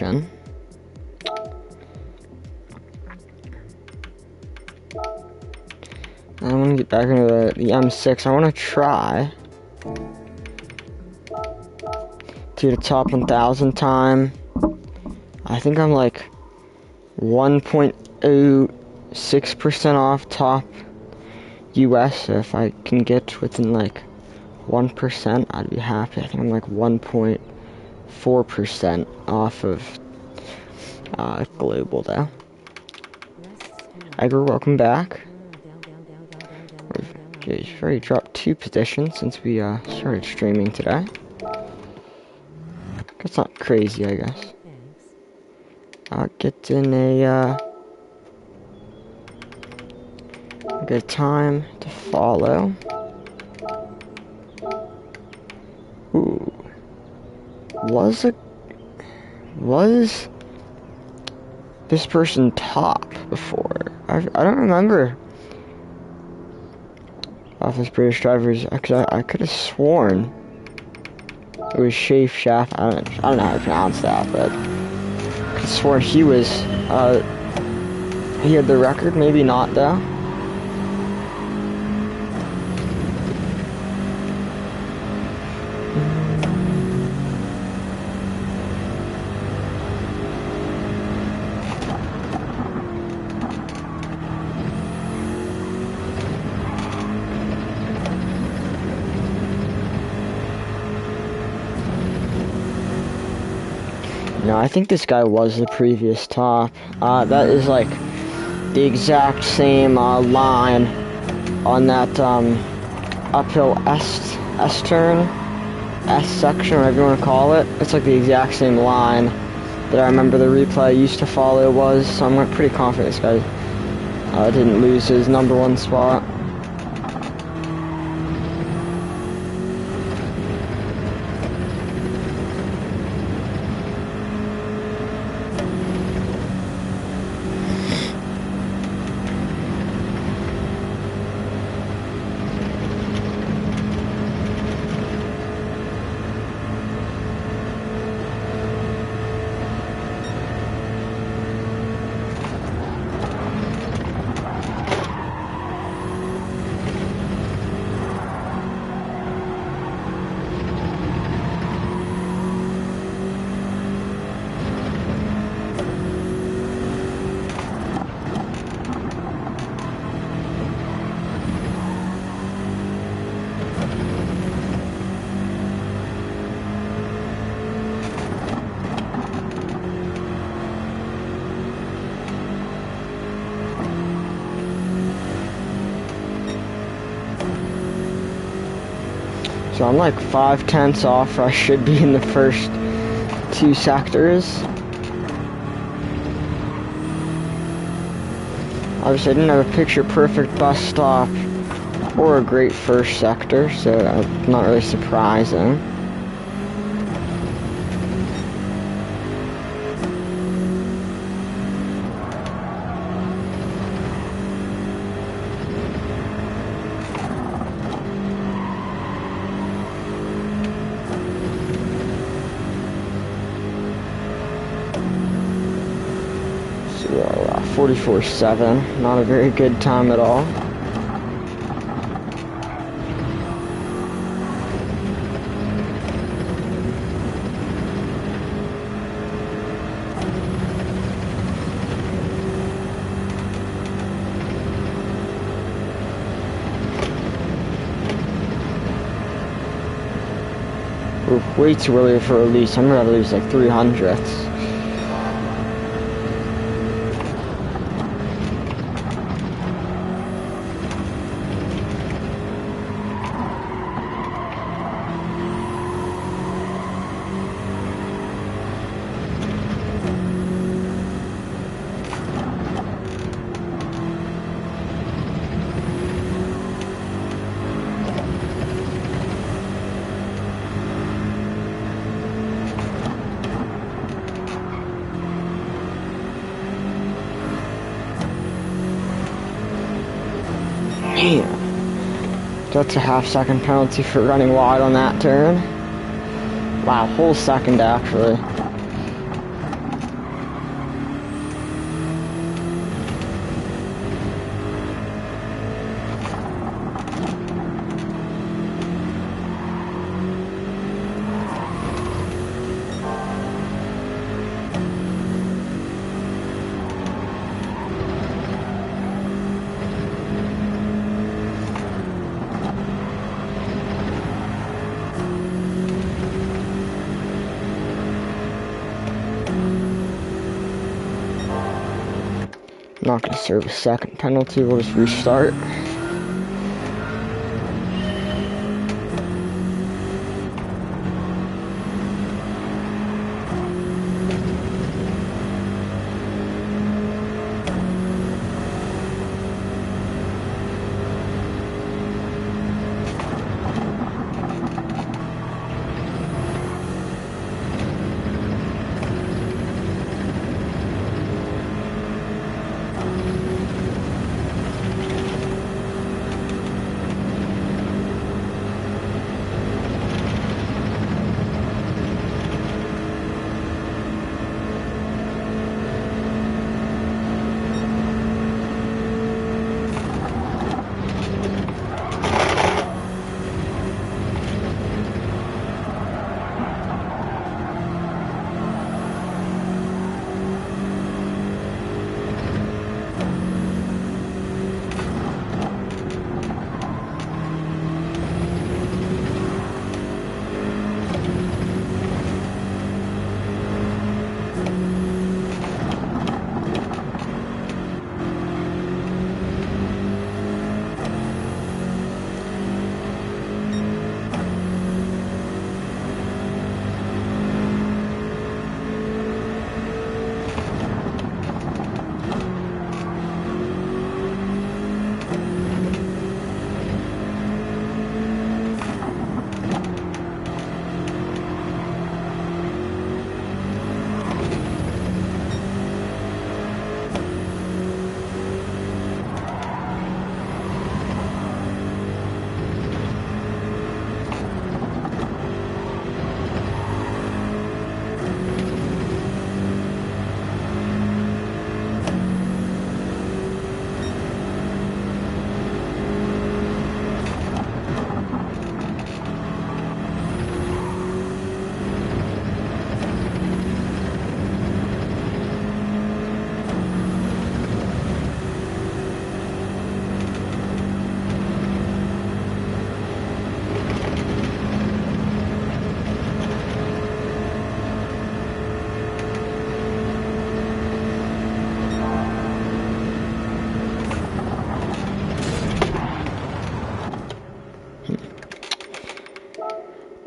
I'm gonna get back into the M6. I want to try to the top 1,000 time. I think I'm like 1.06% off top US. So if I can get within like 1%, I'd be happy. I think I'm like 1.4% off of global though. Edgar, welcome back. We've already dropped 2 positions since we started streaming today. That's not crazy, I guess. Get in a good time to follow. Ooh. Was this person top before? I don't remember. Office British drivers, because I could have sworn it was Shafe Shaft. I don't know how to pronounce that, but I could have sworn he was, he had the record, maybe not though. No, I think this guy was the previous top. That is like the exact same line on that uphill S turn, S section, whatever you want to call it. It's like the exact same line that I remember the replay I used to follow was. So I'm pretty confident this guy didn't lose his #1 spot. So I'm like 5/10 off, or I should be in the first 2 sectors. Obviously I didn't have a picture perfect bus stop or a great first sector, so that's not really surprising. So 44.7, not a very good time at all. We're way too early for a release. I'm gonna lose like 300ths. Man, that's a half-second penalty for running wide on that turn. Wow, whole second actually. Not gonna serve a second penalty, we'll just restart.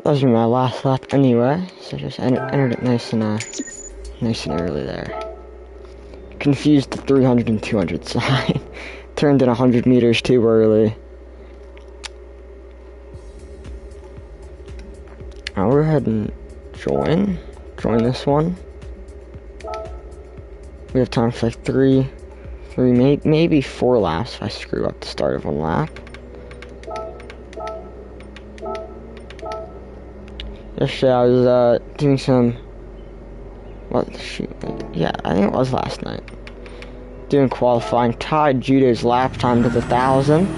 That was my last lap anyway, so just entered it nice and early there. Confused the 300 and 200 sign. Turned in 100 meters too early. I'll go ahead and join this one. We have time for like three, maybe 4 laps if I screw up the start of one lap. Yesterday I was doing some, yeah, I think it was last night. Doing qualifying, tied Judo's lap time to the 1,000.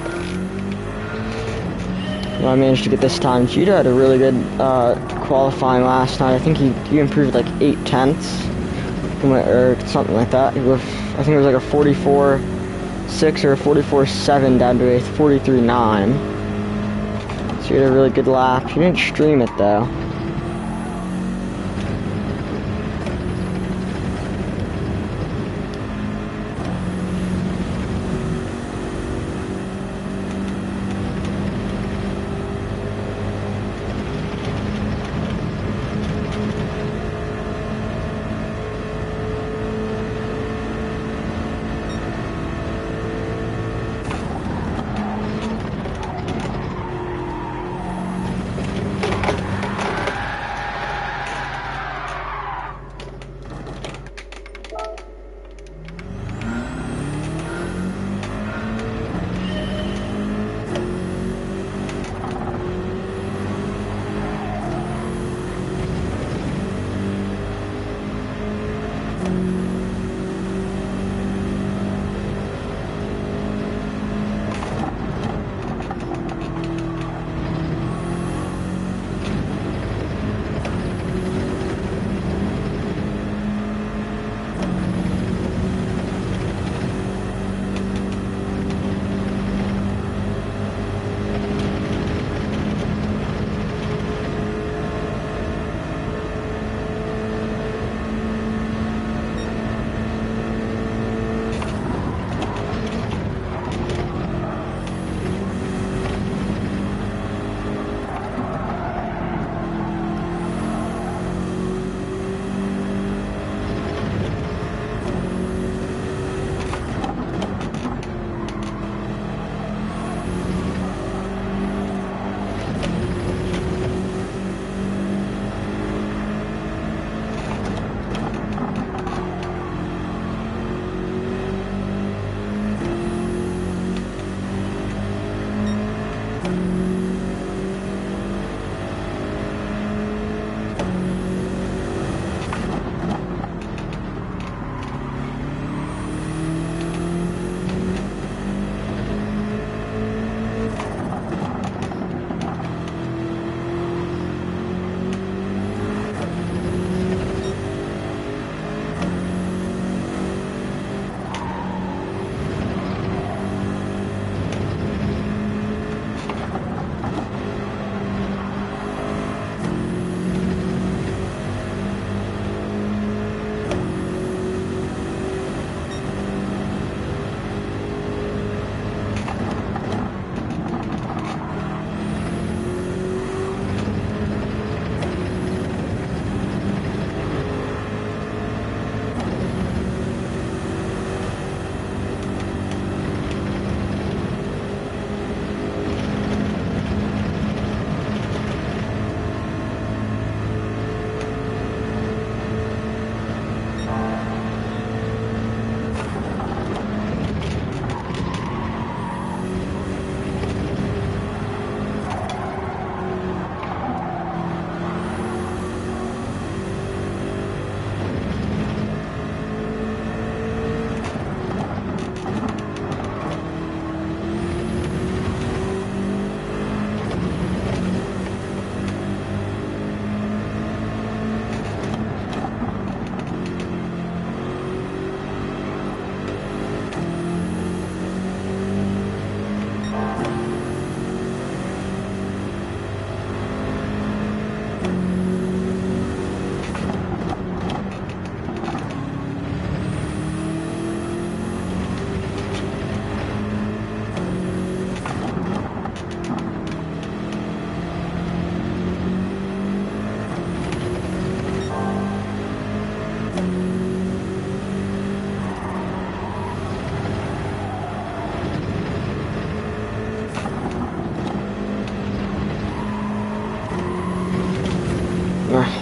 I managed to get this time. Judo had a really good qualifying last night. I think he improved like 8 tenths, or something like that. I think it was like a 44.6 or a 44.7 down to a 43.9. So he had a really good lap. He didn't stream it though.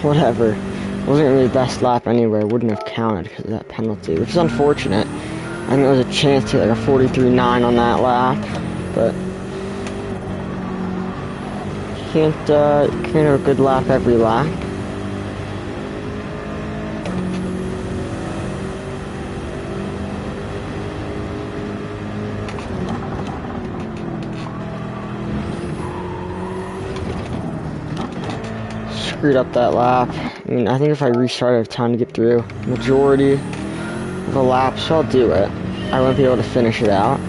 whatever. Wasn't really best lap anyway. Wouldn't have counted because of that penalty, which is unfortunate. I think there was a chance to get like a 43.9 on that lap, but can't have a good lap every lap. Screwed up that lap. I mean, I think if I restart, I have time to get through majority of the lap, so I'll do it. I won't be able to finish it out.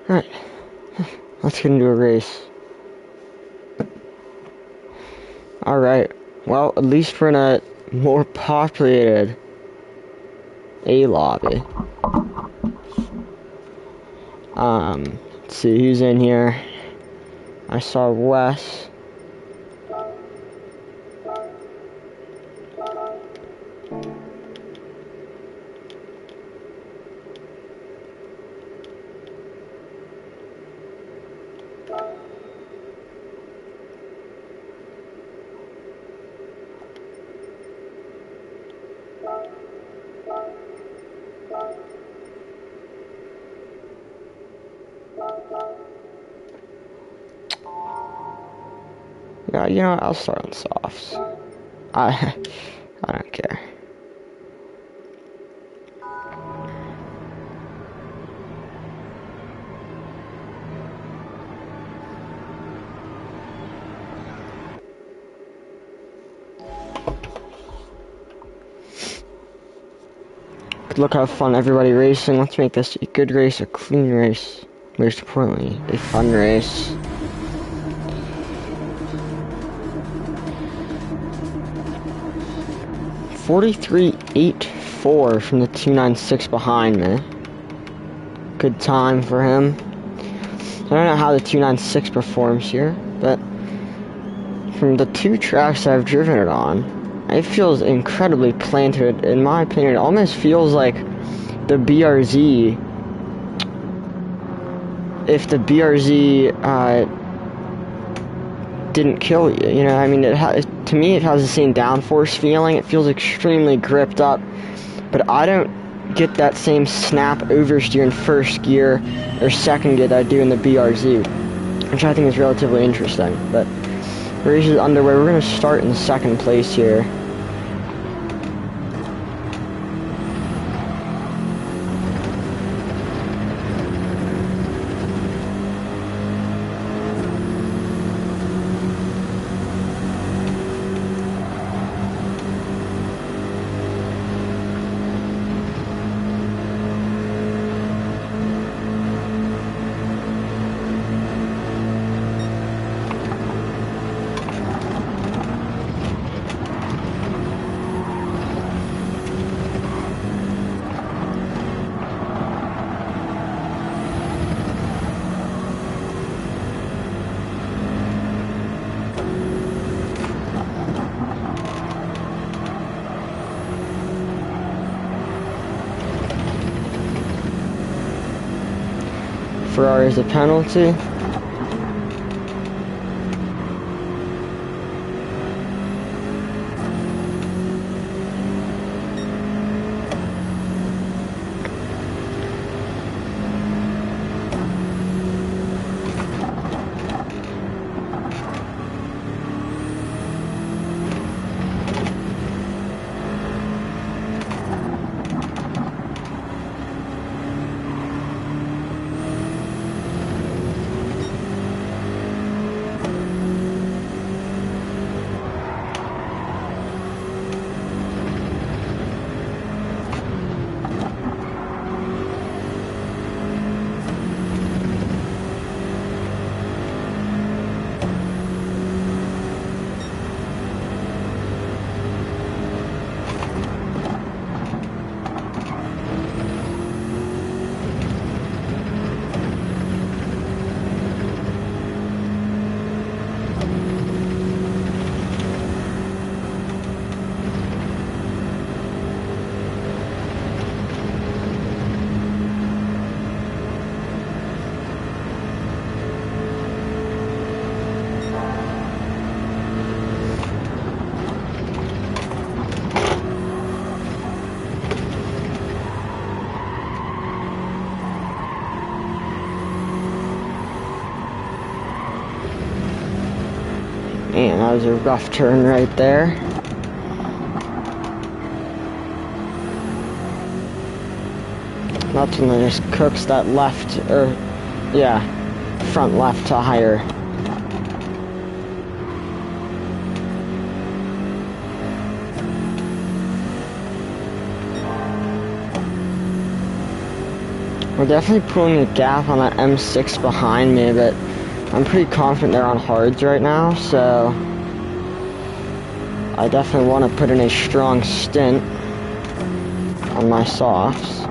Alright, let's get into a race. Alright, well, at least we're in a more populated A lobby. Let's see who's in here. I saw Wes. Yeah, you know what? I'll start on softs. I don't care. Look how fun everybody racing. Let's make this a good race, a clean race. Most importantly, a fun race. .43.84 from the 296 behind me. Good time for him. I don't know how the 296 performs here, but from the two tracks I've driven it on, it feels incredibly planted. In my opinion, it almost feels like the BRZ. If the BRZ didn't kill you, you know, I mean, to me it has the same downforce feeling. It feels extremely gripped up, but I don't get that same snap oversteer in first gear or second gear that I do in the BRZ, which I think is relatively interesting. But the race is underway. We're going to start in second place here. Ferrari's a penalty. Man, that was a rough turn right there. That's when they just cooks that left, or, yeah, front left to higher. We're definitely pulling a gap on that M6 behind me, but I'm pretty confident they're on hards right now, so I definitely want to put in a strong stint on my softs.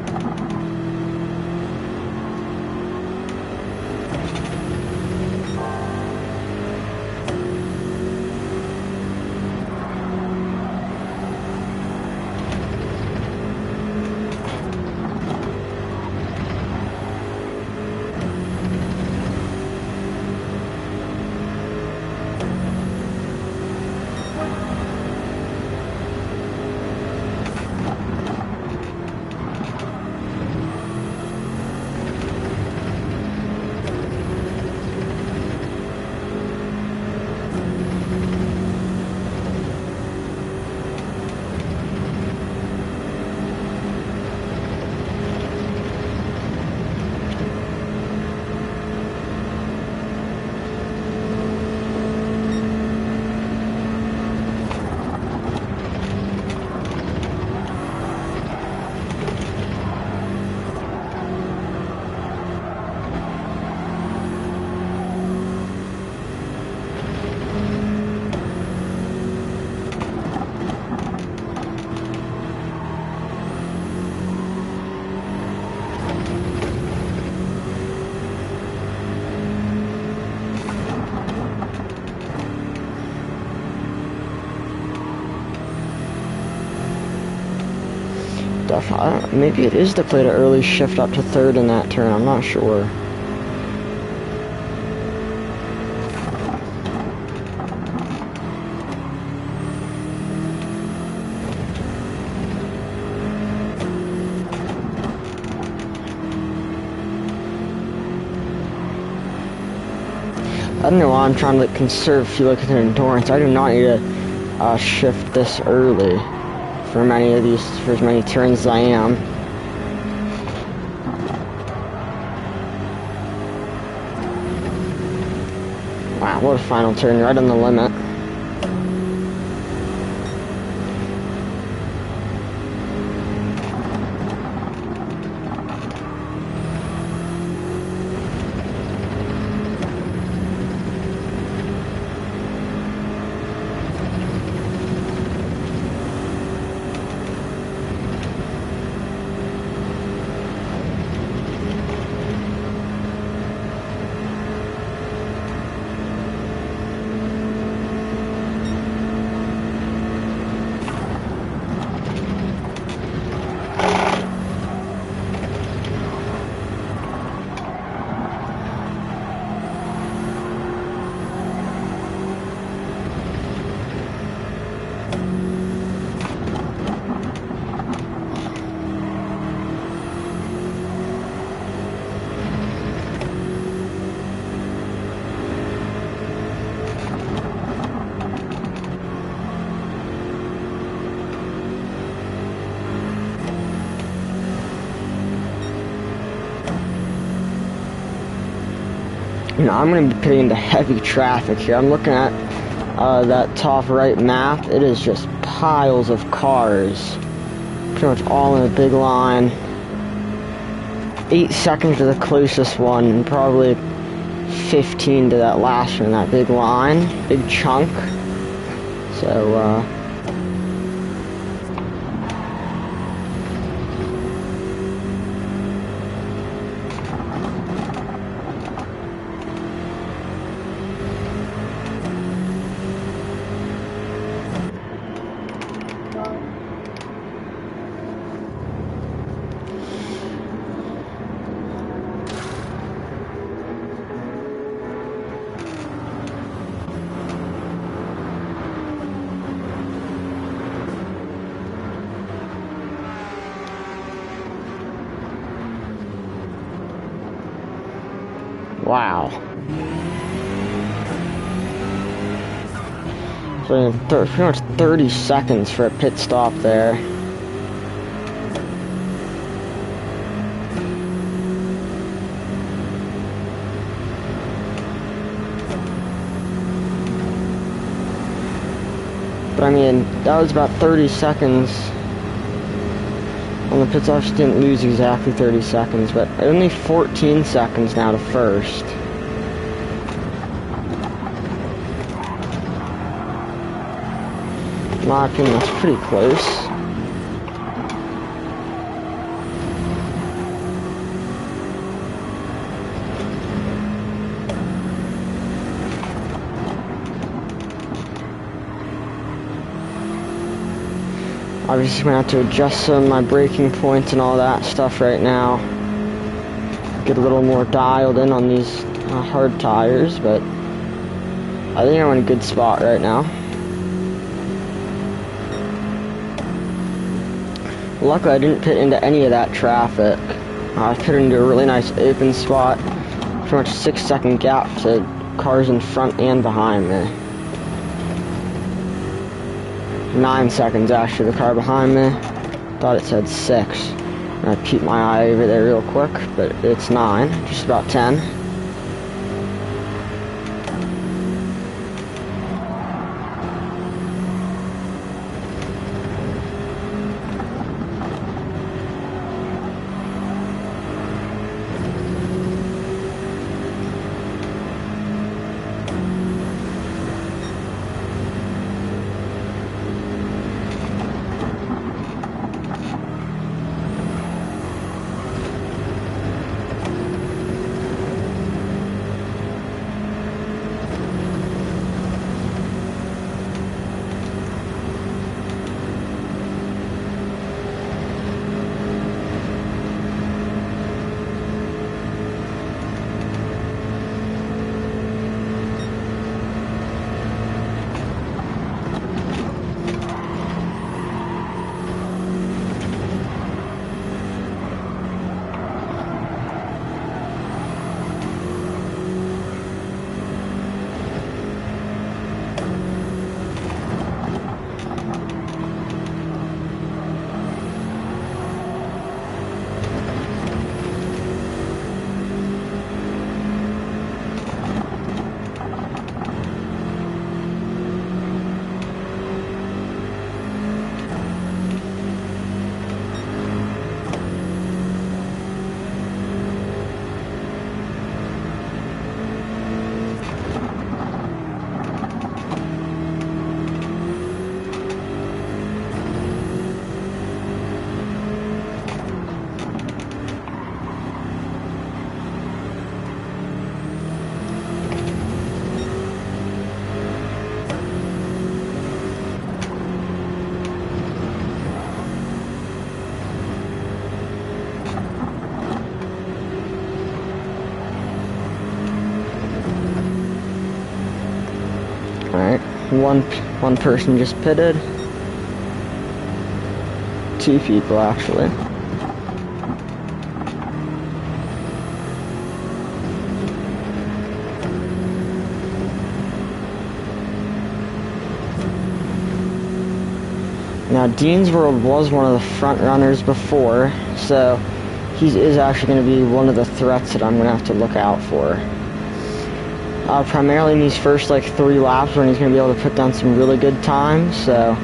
Maybe it is to play the early shift up to third in that turn, I'm not sure. I don't know why I'm trying to conserve fuel and endurance. I do not need to shift this early for many of these, for as many turns as I am. Wow, what a final turn, right on the limit. I'm going to be pitting into heavy traffic here. I'm looking at that top right map. It is just piles of cars. Pretty much all in a big line. 8 seconds to the closest one, and probably 15 to that last one, that big line, big chunk. So, wow. So pretty much 30 seconds for a pit stop there. But I mean, that was about 30 seconds. On the pit stop, just didn't lose exactly 30 seconds, but only 14 seconds now to first. In my opinion, that's pretty close. Obviously, I'm gonna have to adjust some of my braking points and all that stuff right now. Get a little more dialed in on these hard tires, but I think I'm in a good spot right now. Luckily, I didn't pit into any of that traffic. I pit into a really nice open spot. Pretty much 6-second gap to cars in front and behind me. 9 seconds actually, the car behind me. Thought it said 6. And I peeped my eye over there real quick, but it's 9, just about 10. Alright, one person just pitted. 2 people actually. Now Dean's World was one of the front runners before, so he is actually going to be one of the threats that I'm going to have to look out for. primarily in these first like 3 laps when he's going to be able to put down some really good times, so.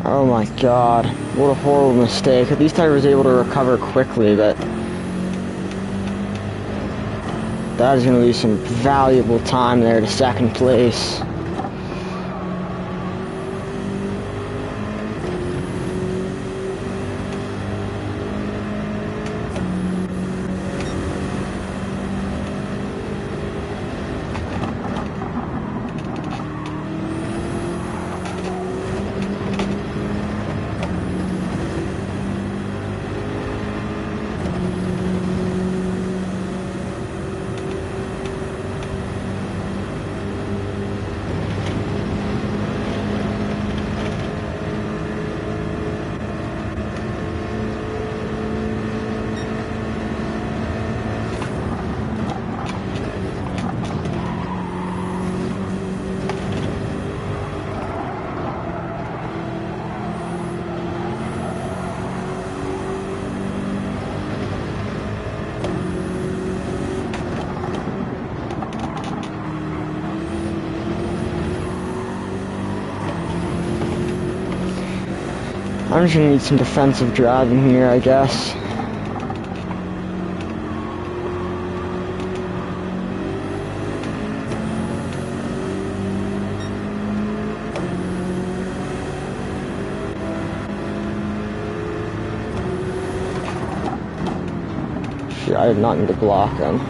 Oh my god, what a horrible mistake. At least I was able to recover quickly, but that is going to leave some valuable time there to second place. I'm just gonna need some defensive driving here, I guess. Shit, I did not need to block him.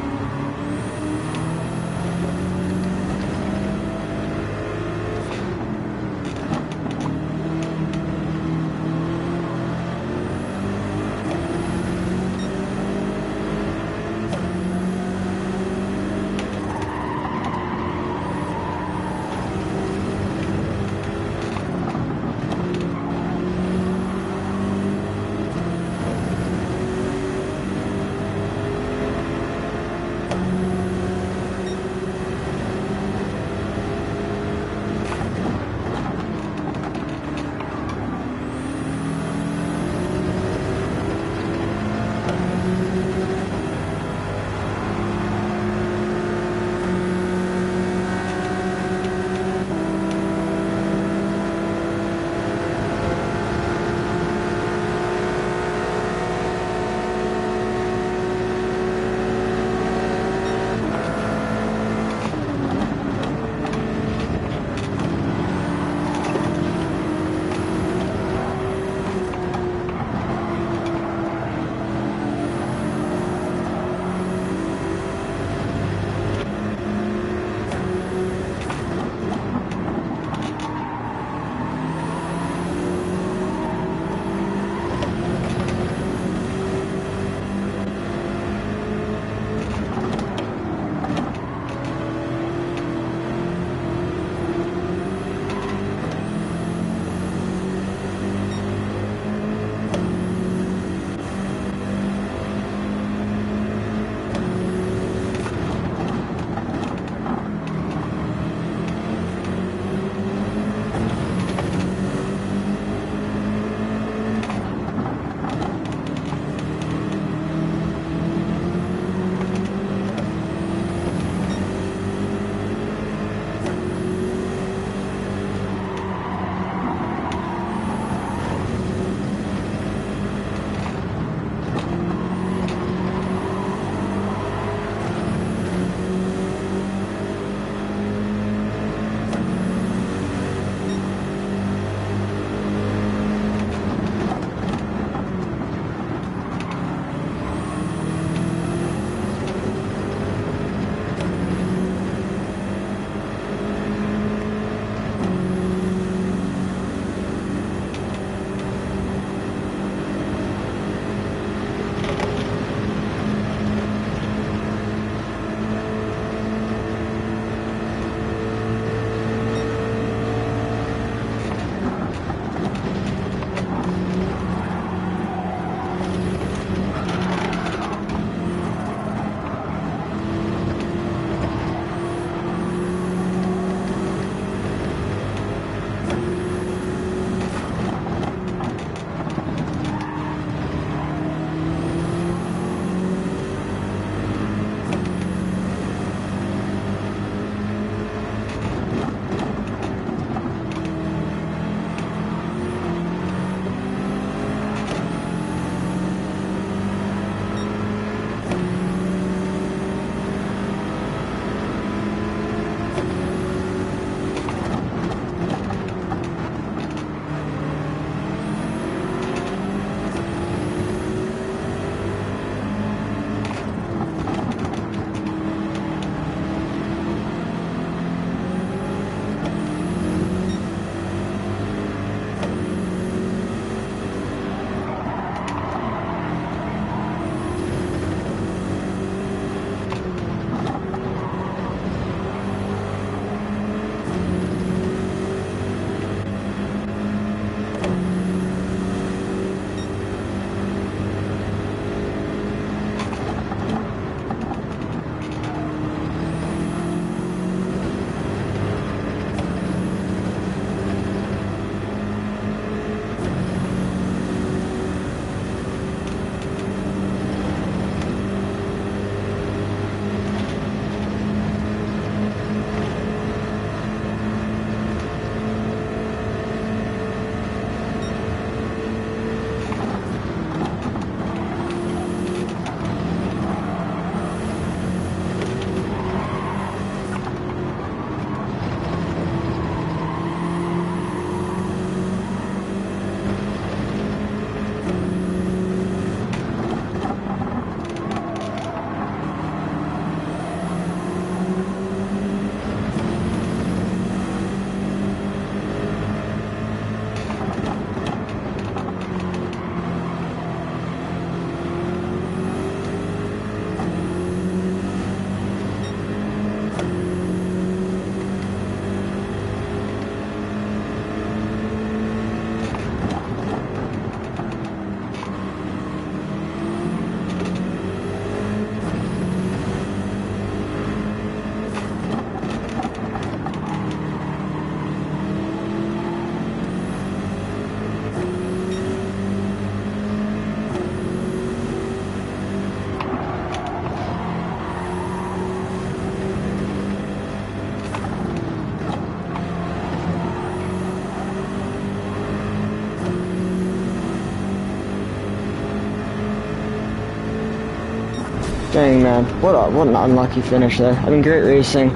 Dang, man. What an unlucky finish there. I mean, great racing.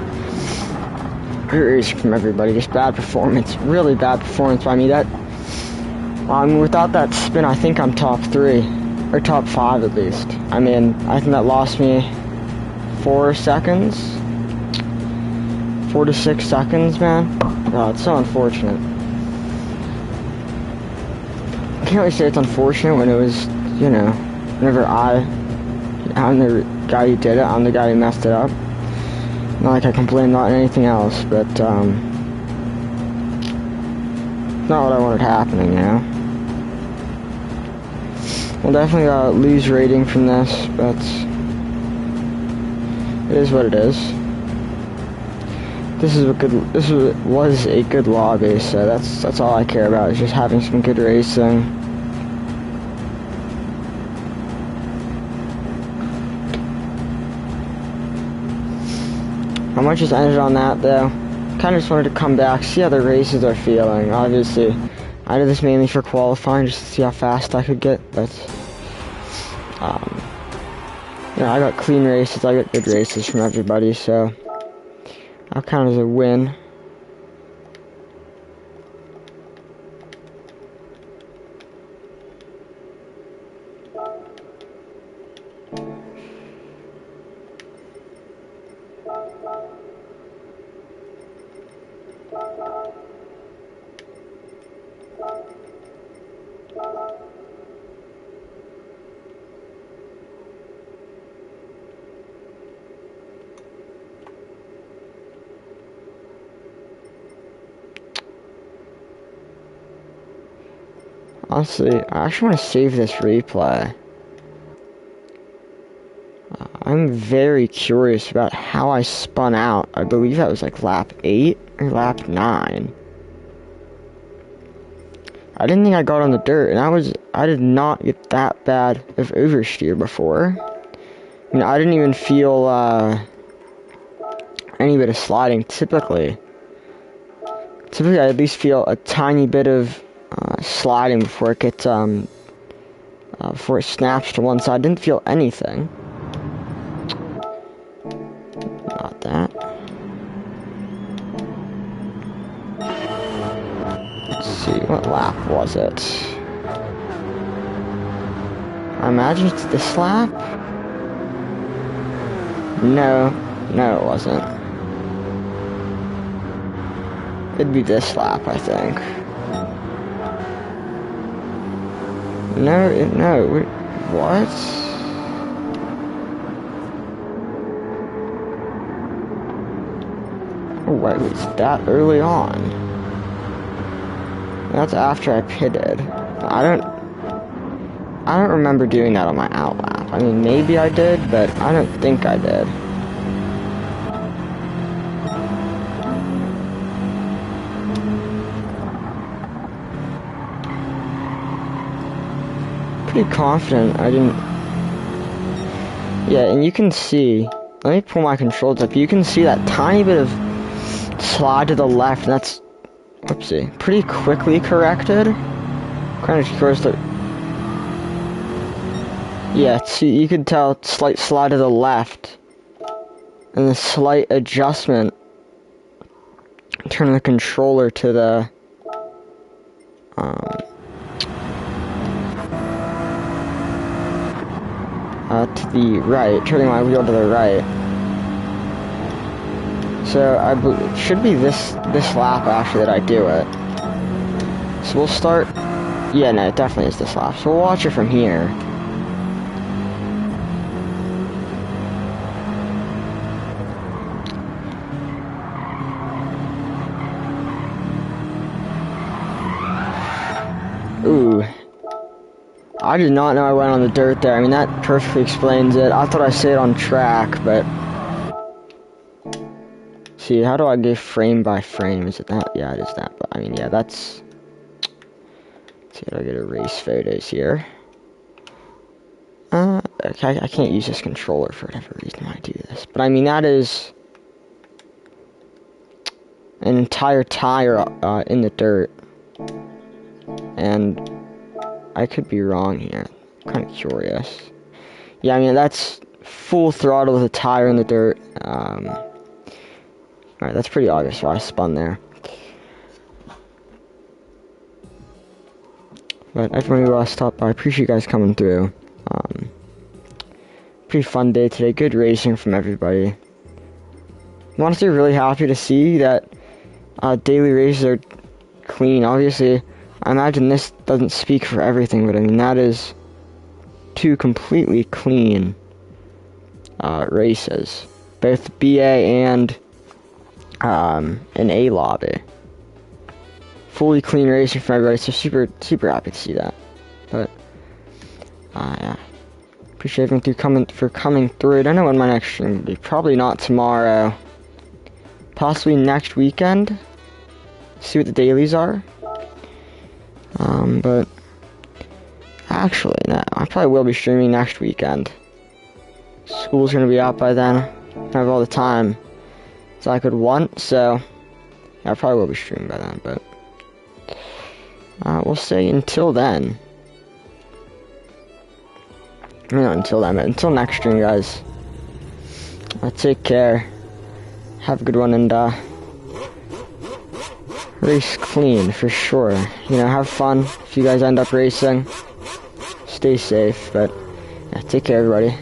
Great racing from everybody. Just bad performance. Really bad performance by me. Without that spin, I think I'm top 3. Or top 5 at least. I mean, I think that lost me 4 seconds. 4 to 6 seconds, man. Oh, it's so unfortunate. I can't really say it's unfortunate when it was, you know, whenever I'm the guy who did it, I'm the guy who messed it up. Not like I complained about anything else, but, not what I wanted happening, you know? We'll definitely, lose rating from this, but it is what it is. This was a good lobby, so that's all I care about, is just having some good racing. I might just end it on that, though. Kind of just wanted to come back, see how the races are feeling. Obviously, I did this mainly for qualifying, just to see how fast I could get, but, you know, I got clean races, I got good races from everybody, so I'll count as a win. Honestly, I actually want to save this replay. I'm very curious about how I spun out. I believe that was like lap 8 or lap 9. I didn't think I got on the dirt, and I did not get that bad of oversteer before. I mean, I didn't even feel any bit of sliding. Typically I at least feel a tiny bit of sliding before it gets before it snaps to one side. I didn't feel anything. Not that. Let's see, what lap was it? I imagine it's this lap? No, it wasn't. It'd be this lap, I think. No, what? Oh, wait, it's that early on. That's after I pitted. I don't remember doing that on my outlap. I mean, maybe I did, but I don't think I did. Pretty confident I didn't. Yeah, and you can see, let me pull my controls up. You can see that tiny bit of slide to the left, and that's, whoopsie, pretty quickly corrected. Kind of towards the, yeah, see, you could tell slight slide to the left, and the slight adjustment, turning the controller to the, to the right, turning my wheel to the right. So it should be this lap actually that I do it. So we'll start. Yeah, no, it definitely is this lap. So we'll watch it from here. Ooh. I did not know I went on the dirt there. I mean, that perfectly explains it. I thought I stayed on track, but... See, how do I get frame by frame? Is it that? Yeah, it is that. But, I mean, yeah, that's... Let's see, how do I get a race photos here? Okay, I can't use this controller for whatever reason I do this. But, I mean, that is... an entire tire in the dirt. And... I could be wrong here. I'm kind of curious. Yeah, I mean, that's full throttle with a tire in the dirt. Alright, that's pretty obvious why I spun there. But everyone who stopped by, I appreciate you guys coming through. Pretty fun day today. Good racing from everybody. I'm honestly really happy to see that daily races are clean. Obviously, I imagine this doesn't speak for everything, but I mean, that is 2 completely clean races. Both BA and an A lobby. Fully clean racing for everybody, so super happy to see that. But yeah, appreciate everyone for coming through. I don't know when my next stream will be. Probably not tomorrow. Possibly next weekend. See what the dailies are. But actually, no, I probably will be streaming next weekend. School's gonna be out by then. I have all the time so I could want, so yeah, I probably will be streaming by then, but we'll say until then. Not until then, but until next stream, guys. Take care. Have a good one, and race clean for sure. You know, have fun if you guys end up racing. Stay safe, but yeah, take care, everybody.